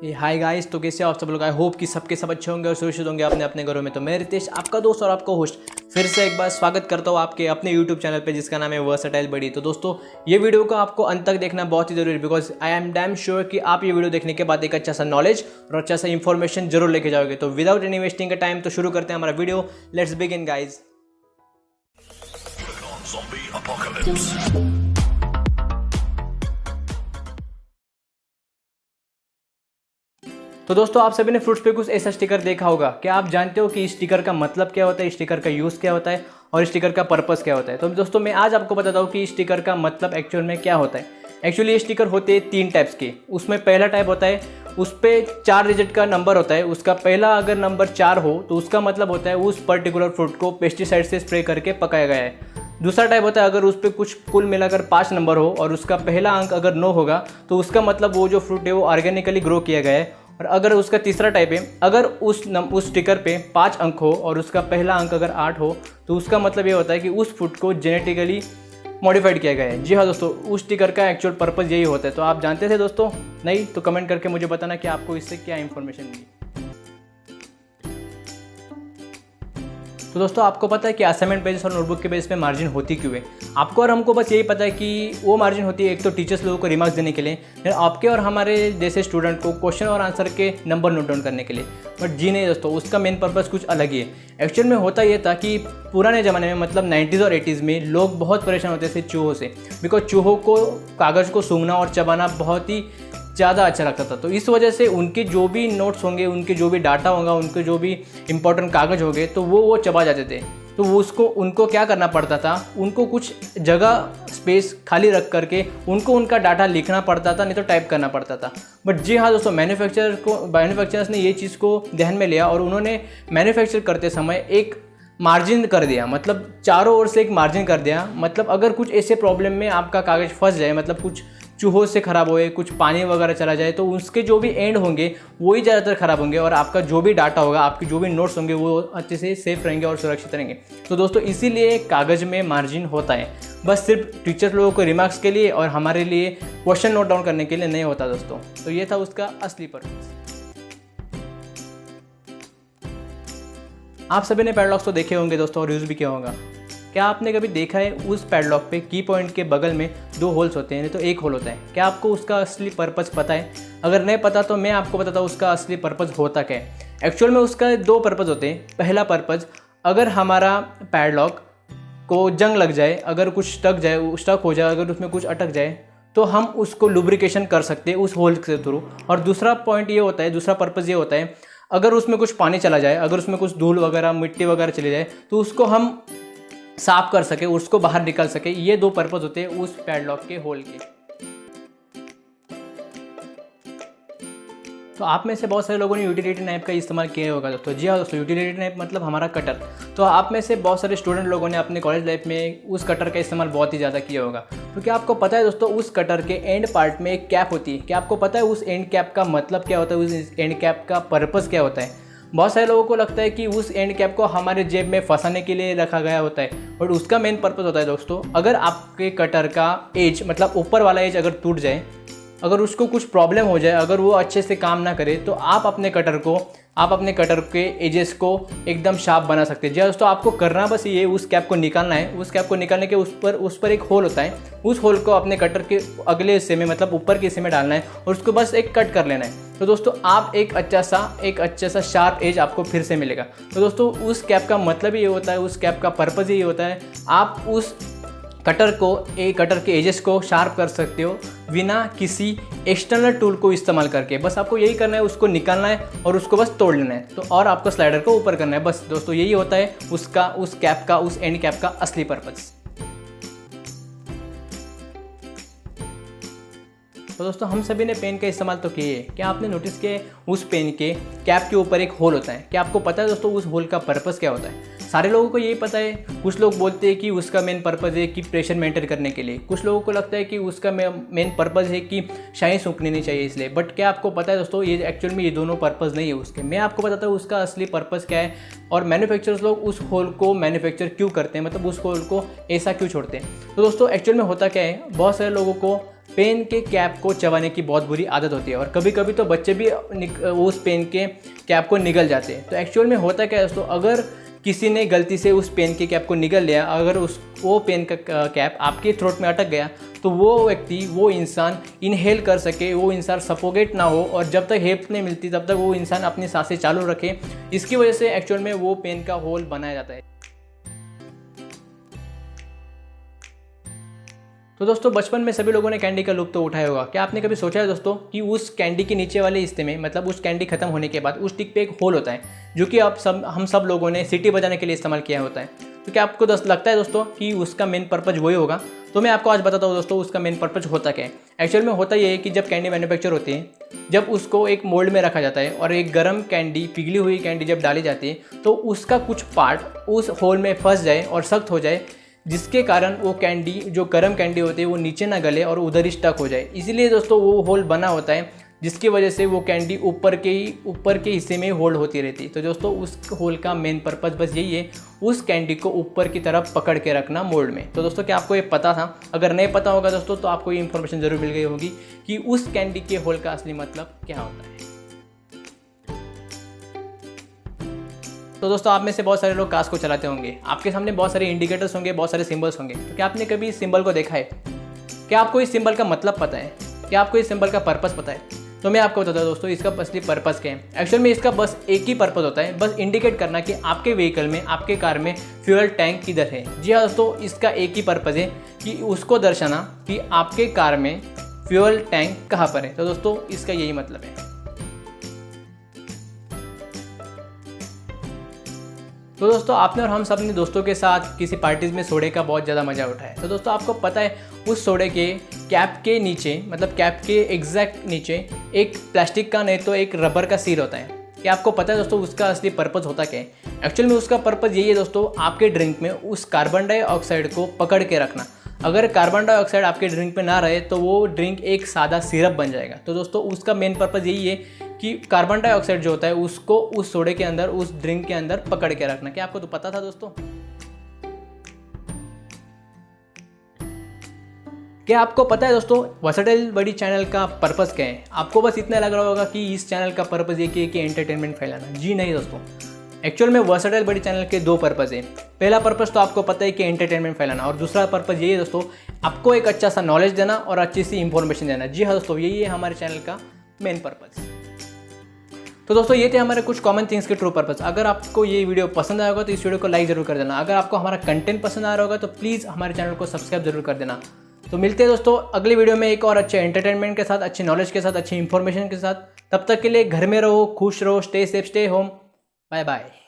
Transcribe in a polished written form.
Hi guys, तो कैसे हो आप सब लोग। आई होप कि सबके सब अच्छे होंगे और सुरक्षित होंगे अपने अपने घरों में। तो मैं रितेश, आपका दोस्त और आपका होस्ट, फिर से एक बार स्वागत करता हूँ आपके अपने यूट्यूब चैनल पे जिसका नाम है वर्सेटाइल बडी। तो दोस्तों, ये वीडियो को आपको अंत तक देखना बहुत ही जरूरी है, because I am damn sure कि आप ये वीडियो देखने के बाद एक अच्छा सा नॉलेज और अच्छा सा इन्फॉर्मेशन जरूर लेके जाओगे। तो विदाउट एनी वेस्टिंग का टाइम, तो शुरू करते हैं हमारा वीडियो। Let's begin guys. तो दोस्तों, आप सभी ने फ्रूट्स पे कुछ ऐसा स्टिकर देखा होगा। क्या आप जानते हो कि इस स्टिकर का मतलब क्या होता है, इस स्टिकर का यूज़ क्या होता है और इस स्टिकर का पर्पस क्या होता है। तो दोस्तों, मैं आज आपको बताता हूँ कि इस स्टिकर का मतलब एक्चुअल में क्या होता है। एक्चुअली ये स्टिकर होते हैं 3 टाइप्स के। उसमें पहला टाइप होता है, उस पर 4 डिजिट का नंबर होता है। उसका पहला अगर नंबर 4 हो तो उसका मतलब होता है उस पर्टिकुलर फ्रूट को पेस्टिसाइड से स्प्रे करके पकाया गया है। दूसरा टाइप होता है, अगर उस पर कुछ कुल मिलाकर 5 नंबर हो और उसका पहला अंक अगर 9 होगा तो उसका मतलब वो जो फ्रूट है वो ऑर्गेनिकली ग्रो किया गया है। और अगर उसका तीसरा टाइप है, अगर उस स्टिकर पे 5 अंक हो और उसका पहला अंक अगर 8 हो तो उसका मतलब ये होता है कि उस फ्रूट को जेनेटिकली मॉडिफाइड किया गया है। जी हाँ दोस्तों, उस स्टिकर का एक्चुअल पर्पस यही होता है। तो आप जानते थे दोस्तों? नहीं तो कमेंट करके मुझे बताना कि आपको इससे क्या इन्फॉर्मेशन मिली। तो दोस्तों, आपको पता है कि असाइनमेंट पेजेस और नोटबुक के पेज पे मार्जिन होती क्यों है? आपको और हमको बस यही पता है कि वो मार्जिन होती है एक तो टीचर्स लोगों को रिमार्क्स देने के लिए, फिर आपके और हमारे जैसे स्टूडेंट को क्वेश्चन और आंसर के नंबर नोट डाउन करने के लिए। बट जी नहीं दोस्तों, उसका मेन पर्पस कुछ अलग ही है। एक्चुअल में होता ये था कि पुराने ज़माने में, मतलब 90s और 80s में, लोग बहुत परेशान होते थे चूहों से, बिकॉज चूहों को कागज़ को सूंघना और चबाना बहुत ही ज़्यादा अच्छा लगता था। तो इस वजह से उनके जो भी नोट्स होंगे, उनके जो भी डाटा होगा, उनके जो भी इंपॉर्टेंट कागज़ होंगे तो वो चबा जाते थे। तो वो उनको क्या करना पड़ता था, उनको कुछ जगह स्पेस खाली रख करके उनको उनका डाटा लिखना पड़ता था, नहीं तो टाइप करना पड़ता था। बट जी हाँ दोस्तों, मैन्युफैक्चरर्स ने ये चीज़ को ध्यान में लिया और उन्होंने मैन्युफैक्चर करते समय एक मार्जिन कर दिया, मतलब चारों ओर से एक मार्जिन कर दिया। मतलब अगर कुछ ऐसे प्रॉब्लम में आपका कागज़ फंस जाए, मतलब कुछ चूहों से ख़राब होए, कुछ पानी वगैरह चला जाए, तो उसके जो भी एंड होंगे वही ज़्यादातर ख़राब होंगे और आपका जो भी डाटा होगा, आपके जो भी नोट्स होंगे वो अच्छे से सेफ रहेंगे और सुरक्षित रहेंगे। तो दोस्तों, इसीलिए कागज़ में मार्जिन होता है, बस सिर्फ टीचर लोगों को रिमार्क्स के लिए और हमारे लिए क्वेश्चन नोट डाउन करने के लिए नहीं होता दोस्तों। तो ये था उसका असली पर्पज़। आप सभी ने पैडलॉक्स तो देखे होंगे दोस्तों और यूज़ भी किया होगा। क्या आपने कभी देखा है उस पैडलॉक पे की पॉइंट के बगल में 2 होल्स होते हैं, नहीं तो एक होल होता है? क्या आपको उसका असली पर्पस पता है? अगर नहीं पता तो मैं आपको बताता हूँ उसका असली पर्पस होता क्या है। एक्चुअल में उसका 2 पर्पस होते हैं। पहला पर्पस, अगर हमारा पैडलॉक को जंग लग जाए, अगर कुछ स्टक हो जाए, अगर उसमें कुछ अटक जाए तो हम उसको लुब्रिकेशन कर सकते हैं उस होल के थ्रू। और दूसरा पॉइंट ये होता है, दूसरा पर्पस ये होता है, अगर उसमें कुछ पानी चला जाए, अगर उसमें कुछ धूल वगैरह, मिट्टी वगैरह चली जाए तो उसको हम साफ कर सके, उसको बाहर निकाल सके। ये 2 पर्पस होते हैं उस पैडलॉक के होल के। तो आप में से बहुत सारे लोगों ने यूटिलिटी नाइफ का इस्तेमाल किया होगा दोस्तों। जी हाँ दोस्तों, यूटिलिटी नाइफ मतलब हमारा कटर। तो आप में से बहुत सारे स्टूडेंट लोगों ने अपने कॉलेज लाइफ में उस कटर का इस्तेमाल बहुत ही ज़्यादा किया होगा। तो क्या आपको पता है दोस्तों, उस कटर के एंड पार्ट में एक कैप होती है? क्या आपको पता है उस एंड कैप का मतलब क्या होता है, उस एंड कैप का पर्पज़ क्या होता है? बहुत सारे लोगों को लगता है कि उस एंड कैप को हमारे जेब में फंसाने के लिए रखा गया होता है, बट उसका मेन पर्पस होता है दोस्तों, अगर आपके कटर का एज, मतलब ऊपर वाला एज अगर टूट जाए, अगर उसको कुछ प्रॉब्लम हो जाए, अगर वो अच्छे से काम ना करे, तो आप अपने कटर के एजेस को एकदम शार्प बना सकते हैं। जी दोस्तों, आपको करना बस ये, उस कैप को निकालना है। उस कैप को निकालने के उस पर एक होल होता है, उस होल को अपने कटर के अगले हिस्से में, मतलब ऊपर के हिस्से में डालना है और उसको बस एक कट कर लेना है। तो दोस्तों, आप एक अच्छा सा शार्प एज आपको फिर से मिलेगा। तो दोस्तों, उस कैप का मतलब ये होता है, उस कैप का पर्पज़ ये होता है, आप उस कटर के एजेस को शार्प कर सकते हो बिना किसी एक्सटर्नल टूल को इस्तेमाल करके। बस आपको यही करना है, उसको निकालना है और उसको बस तोड़ लेना है, तो और आपको स्लाइडर को ऊपर करना है। बस दोस्तों, यही होता है उस एंड कैप का असली पर्पज़। तो दोस्तों, हम सभी ने पेन का इस्तेमाल तो किया है। क्या आपने नोटिस किया उस पेन के कैप के ऊपर एक होल होता है? क्या आपको पता है दोस्तों उस होल का पर्पस क्या होता है? सारे लोगों को यही पता है। कुछ लोग बोलते हैं कि उसका मेन पर्पज़ है कि प्रेशर मेंटेन करने के लिए, कुछ लोगों को लगता है कि उसका मेन पर्पज़ है कि शाइन सूखनी नहीं चाहिए इसलिए। बट क्या आपको पता है दोस्तों, ये एक्चुअल में ये दोनों पर्पज़ नहीं है उसके। मैं आपको बताता हूँ उसका असली पर्पज़ क्या है और मैन्युफैक्चरर्स लोग उस होल को मैन्युफैक्चर क्यों करते हैं, मतलब उस होल को ऐसा क्यों छोड़ते हैं। तो दोस्तों, एक्चुअल में होता क्या है, बहुत सारे लोगों को पेन के कैप को चबाने की बहुत बुरी आदत होती है और कभी कभी तो बच्चे भी उस पेन के कैप को निगल जाते हैं। तो एक्चुअल में होता क्या है दोस्तों, अगर किसी ने गलती से उस पेन के कैप को निगल लिया, अगर वो पेन का कैप आपके थ्रोट में अटक गया तो वो व्यक्ति, वो इंसान इनहेल कर सके, वो इंसान सफोकेट ना हो और जब तक हेल्प नहीं मिलती तब तक वो इंसान अपनी सांसें चालू रखे। इसकी वजह से एक्चुअल में वो पेन का होल बनाया जाता है। तो दोस्तों बचपन में सभी लोगों ने कैंडी का लुत्फ तो उठाया होगा। क्या आपने कभी सोचा है दोस्तों कि उस कैंडी के नीचे वाले हिस्से में, मतलब उस कैंडी खत्म होने के बाद उस टिक पे एक होल होता है जो कि हम सब लोगों ने सीटी बजाने के लिए इस्तेमाल किया होता है। तो क्या आपको लगता है दोस्तों कि उसका मेन पर्पज़ वही होगा? तो मैं आपको आज बताता हूँ दोस्तों उसका मेन पर्पज़ होता क्या है। एक्चुअल में होता ये है कि जब कैंडी मैन्युफैक्चर होती है, जब उसको एक मोल्ड में रखा जाता है और एक गर्म कैंडी, पिघली हुई कैंडी जब डाली जाती है तो उसका कुछ पार्ट उस होल में फंस जाए और सख्त हो जाए, जिसके कारण वो कैंडी, जो गर्म कैंडी होती है, वो नीचे ना गले और उधर ही स्टक हो जाए। इसीलिए दोस्तों वो होल बना होता है, जिसकी वजह से वो कैंडी ऊपर के हिस्से में होल्ड होती रहती है। तो दोस्तों उस होल का मेन पर्पज़ बस यही है, उस कैंडी को ऊपर की तरफ पकड़ के रखना मोल्ड में। तो दोस्तों क्या आपको ये पता था? अगर नहीं पता होगा दोस्तों तो आपको ये इन्फॉर्मेशन ज़रूर मिल गई होगी कि उस कैंडी के होल का असली मतलब क्या होता है। तो दोस्तों आप में से बहुत सारे लोग कार्स को चलाते होंगे, आपके सामने बहुत सारे इंडिकेटर्स होंगे, बहुत सारे सिंबल्स होंगे। तो क्या आपने कभी इस सिंबल को देखा है? क्या आपको इस सिंबल का मतलब पता है? क्या आपको इस सिंबल का पर्पस पता है? तो मैं आपको बताता हूँ दोस्तों इसका असली पर्पस क्या है। एक्चुअल में इसका बस एक ही पर्पस होता है, बस इंडिकेट करना कि आपके व्हीकल में, आपके कार में फ्यूल टैंक किधर है। जी हाँ दोस्तों, इसका एक ही पर्पस है कि उसको दर्शाना कि आपके कार में फ्यूल टैंक कहाँ पर है। तो दोस्तों इसका यही मतलब है। तो दोस्तों आपने और हम सब ने दोस्तों के साथ किसी पार्टीज़ में सोडे का बहुत ज़्यादा मज़ा उठाया। तो दोस्तों आपको पता है उस सोडे के कैप के नीचे, मतलब कैप के एग्जैक्ट नीचे एक प्लास्टिक का नहीं तो एक रबर का सील होता है। क्या आपको पता है दोस्तों उसका असली पर्पज़ होता क्या है? एक्चुअल में उसका पर्पज़ यही है दोस्तों, आपके ड्रिंक में उस कार्बन डाइऑक्साइड को पकड़ के रखना। अगर कार्बन डाइऑक्साइड आपके ड्रिंक में ना रहे तो वो ड्रिंक एक सादा सिरप बन जाएगा। तो दोस्तों उसका मेन पर्पज़ यही है कि कार्बन डाइऑक्साइड जो होता है उसको उस सोडे के अंदर, उस ड्रिंक के अंदर पकड़ के रखना। क्या आपको तो पता था दोस्तों? क्या आपको पता है दोस्तों वर्सेटाइल बडी चैनल का पर्पज़ क्या है? आपको बस इतना लग रहा होगा कि इस चैनल का पर्पज़ ये कि एंटरटेनमेंट फैलाना। जी नहीं दोस्तों, एक्चुअल में वर्सेटाइल बडी चैनल के दो पर्पज़ है। पहला पर्पज़ तो आपको पता है कि एंटरटेनमेंट फैलाना, और दूसरा पर्पज़ यही है दोस्तों आपको एक अच्छा सा नॉलेज देना और अच्छी सी इंफॉर्मेशन देना। जी हाँ दोस्तों, यही है हमारे चैनल का मेन पर्पज़। तो दोस्तों ये थे हमारे कुछ कॉमन थिंग्स के ट्रू पर्पस। अगर आपको ये वीडियो पसंद आया होगा तो इस वीडियो को लाइक जरूर कर देना। अगर आपको हमारा कंटेंट पसंद आ रहा होगा तो प्लीज़ हमारे चैनल को सब्सक्राइब जरूर कर देना। तो मिलते हैं दोस्तों अगले वीडियो में एक और अच्छे एंटरटेनमेंट के साथ, अच्छी नॉलेज के साथ, अच्छी इंफॉर्मेशन के साथ। तब तक के लिए घर में रहो, खुश रहो, stay safe, stay home. Bye bye.